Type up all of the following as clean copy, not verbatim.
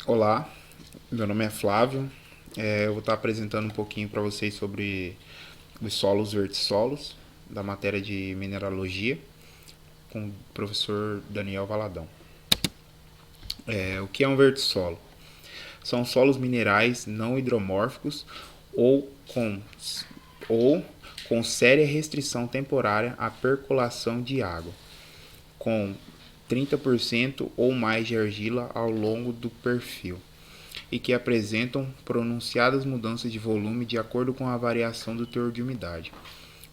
Olá, meu nome é Flávio. Eu vou estar apresentando um pouquinho para vocês sobre os solos vertissolos da matéria de mineralogia com o professor Daniel Valadão. O que é um vertissolo? São solos minerais não hidromórficos ou com, ou com séria restrição temporária à percolação de água, com 30% ou mais de argila ao longo do perfil, e que apresentam pronunciadas mudanças de volume de acordo com a variação do teor de umidade.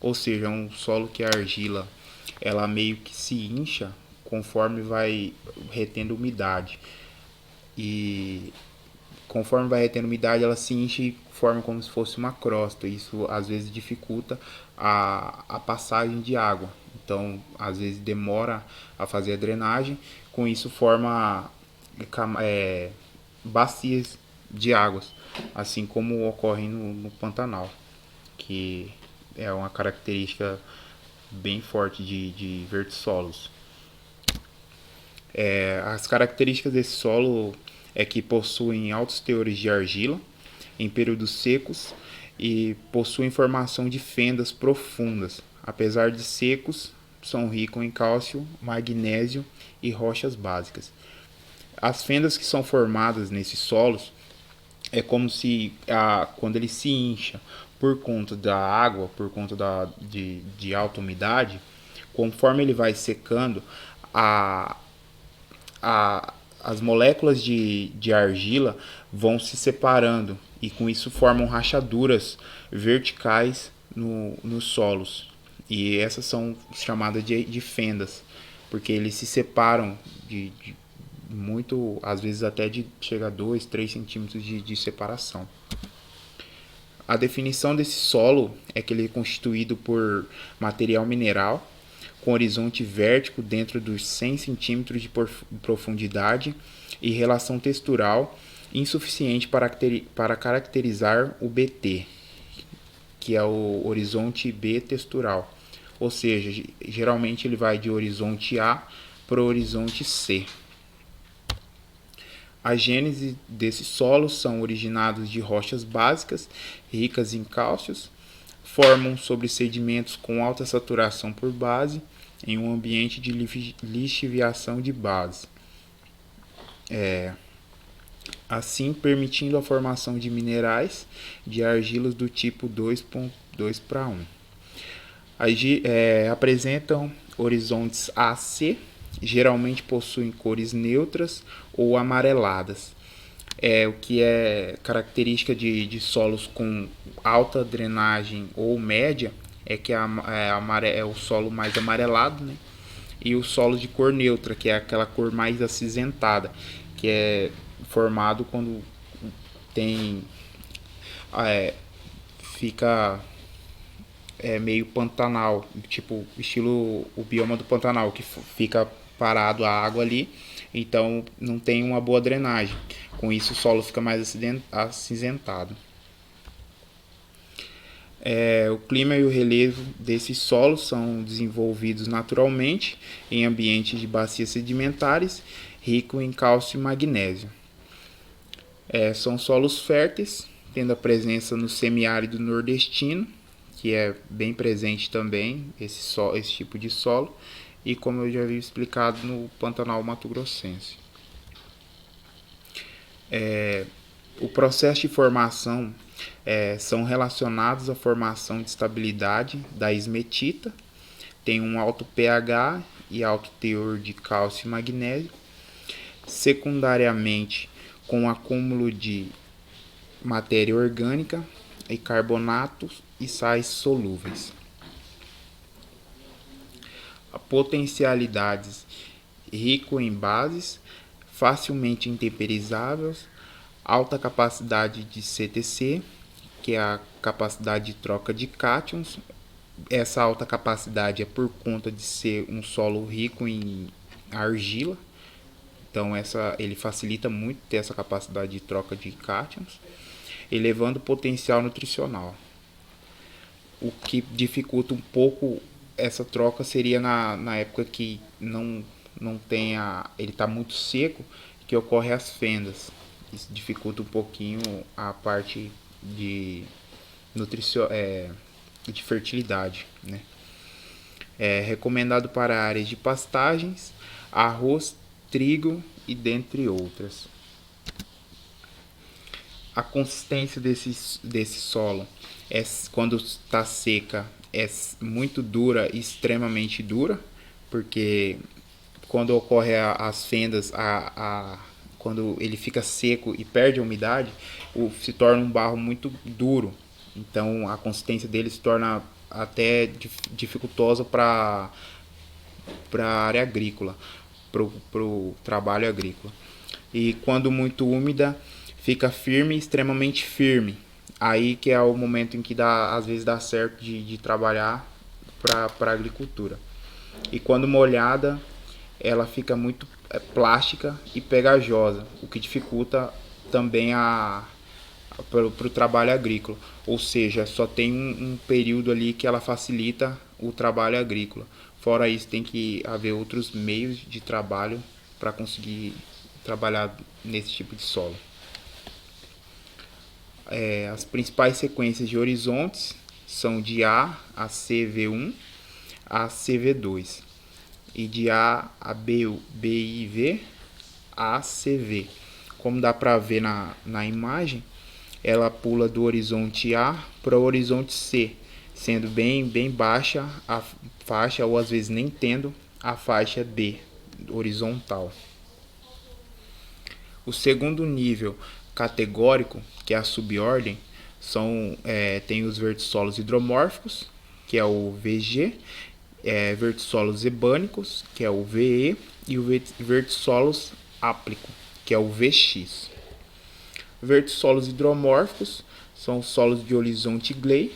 Ou seja, é um solo que a argila ela meio que se incha conforme vai retendo umidade. E conforme vai retendo umidade, ela se incha e forma como se fosse uma crosta. Isso às vezes dificulta a passagem de água. Então, às vezes demora a fazer a drenagem. Com isso, forma bacias de águas, assim como ocorre no Pantanal, que é uma característica bem forte de vertissolos. As características desse solo é que possuem altos teores de argila em períodos secos e possuem formação de fendas profundas. Apesar de secos, são ricos em cálcio, magnésio e rochas básicas. As fendas que são formadas nesses solos é como se quando ele se incha por conta da água, por conta de alta umidade, conforme ele vai secando, a, as moléculas de argila vão se separando e com isso formam rachaduras verticais nos solos. E essas são chamadas de fendas, porque eles se separam de muito, às vezes até de chega a 2, 3 centímetros de separação. A definição desse solo é que ele é constituído por material mineral com horizonte vértico dentro dos 100 centímetros de profundidade e relação textural insuficiente para caracterizar o BT, que é o horizonte B textural. Ou seja, geralmente ele vai de horizonte A para o horizonte C. A gênese desses solos são originados de rochas básicas, ricas em cálcios, formam sobre sedimentos com alta saturação por base, em um ambiente de lixiviação de base. Assim permitindo a formação de minerais de argilas do tipo 2.2:1. Apresentam horizontes AC, geralmente possuem cores neutras ou amareladas. O que é característica de solos com alta drenagem ou média é que é o solo mais amarelado, né? E o solo de cor neutra, que é aquela cor mais acinzentada, que é formado quando tem fica meio Pantanal, tipo estilo o bioma do Pantanal, que fica parado a água ali, então não tem uma boa drenagem. Com isso o solo fica mais acinzentado. O clima e o relevo desses solos são desenvolvidos naturalmente em ambientes de bacias sedimentares, rico em cálcio e magnésio. São solos férteis, tendo a presença no semiárido nordestino, que é bem presente também esse tipo de solo, e como eu já havia explicado, no Pantanal Mato Grossense. O processo de formação são relacionados à formação de estabilidade da esmetita, tem um alto pH e alto teor de cálcio e magnésio, secundariamente com acúmulo de matéria orgânica e carbonatos e sais solúveis. Potencialidades rico em bases, facilmente intemperizáveis, alta capacidade de CTC, que é a capacidade de troca de cátions. Essa alta capacidade é por conta de ser um solo rico em argila, então ele facilita muito ter essa capacidade de troca de cátions, elevando o potencial nutricional. O que dificulta um pouco essa troca seria na época que não tem ele está muito seco, que ocorre as fendas. Isso dificulta um pouquinho a parte de de fertilidade, né? É recomendado para áreas de pastagens, arroz, trigo e dentre outras. A consistência desse solo quando está seca é muito dura e extremamente dura, porque quando ocorre as fendas, quando ele fica seco e perde a umidade, se torna um barro muito duro. Então a consistência dele se torna até dificultosa para a área agrícola, para o trabalho agrícola. E quando muito úmida, fica firme, extremamente firme. Aí que é o momento em que às vezes dá certo de trabalhar para a agricultura. E quando molhada, ela fica muito plástica e pegajosa, o que dificulta também para o trabalho agrícola. Ou seja, só tem um período ali que ela facilita o trabalho agrícola. Fora isso, tem que haver outros meios de trabalho para conseguir trabalhar nesse tipo de solo. As principais sequências de horizontes são de A a CV1 a CV2 e de A a BIV a CV. Como dá para ver na imagem, ela pula do horizonte A para o horizonte C, sendo bem baixa a faixa, ou às vezes nem tendo a faixa B, horizontal. O segundo nível categórico, que é a subordem, tem os vertissolos hidromórficos, que é o VG, vertissolos ebânicos, que é o VE, e o vertissolos áplico, que é o VX. Vertissolos hidromórficos são solos de horizonte gley,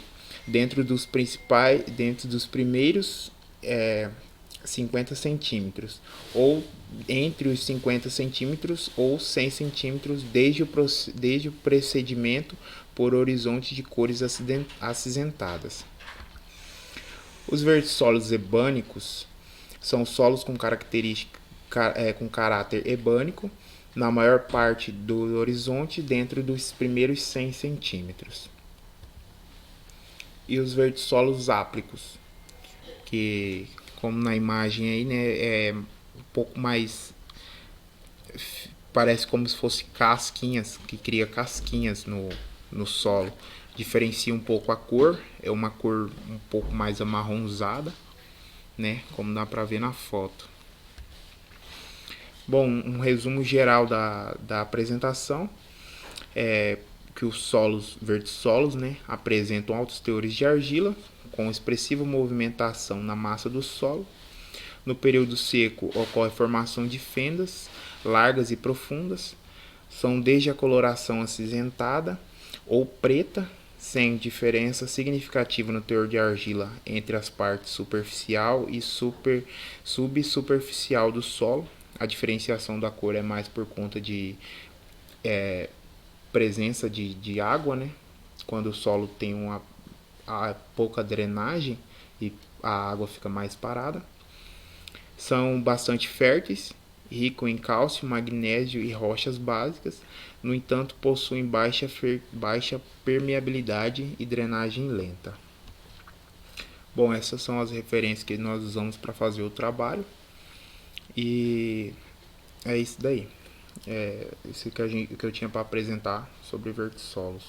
dentro dos primeiros 50 centímetros, ou entre os 50 centímetros ou 100 centímetros desde o precedimento por horizonte de cores acinzentadas. Os vertissolos ebânicos são solos com caráter ebânico, na maior parte do horizonte, dentro dos primeiros 100 centímetros. E os vertissolos áplicos, que, como na imagem aí, né, é um pouco mais, parece como se fosse casquinhas, que cria casquinhas no solo. Diferencia um pouco a cor, é uma cor um pouco mais amarronzada, né, como dá para ver na foto. Bom, um resumo geral da apresentação é que os vertissolos, né, apresentam altos teores de argila, com expressiva movimentação na massa do solo. No período seco ocorre formação de fendas largas e profundas. São desde a coloração acinzentada ou preta, sem diferença significativa no teor de argila entre as partes superficial e subsuperficial do solo. A diferenciação da cor é mais por conta de presença de água, né? Quando o solo tem pouca drenagem e a água fica mais parada. São bastante férteis, ricos em cálcio, magnésio e rochas básicas. No entanto, possuem baixa permeabilidade e drenagem lenta. Bom, essas são as referências que nós usamos para fazer o trabalho. E é isso daí. Isso que eu tinha para apresentar sobre vertissolos.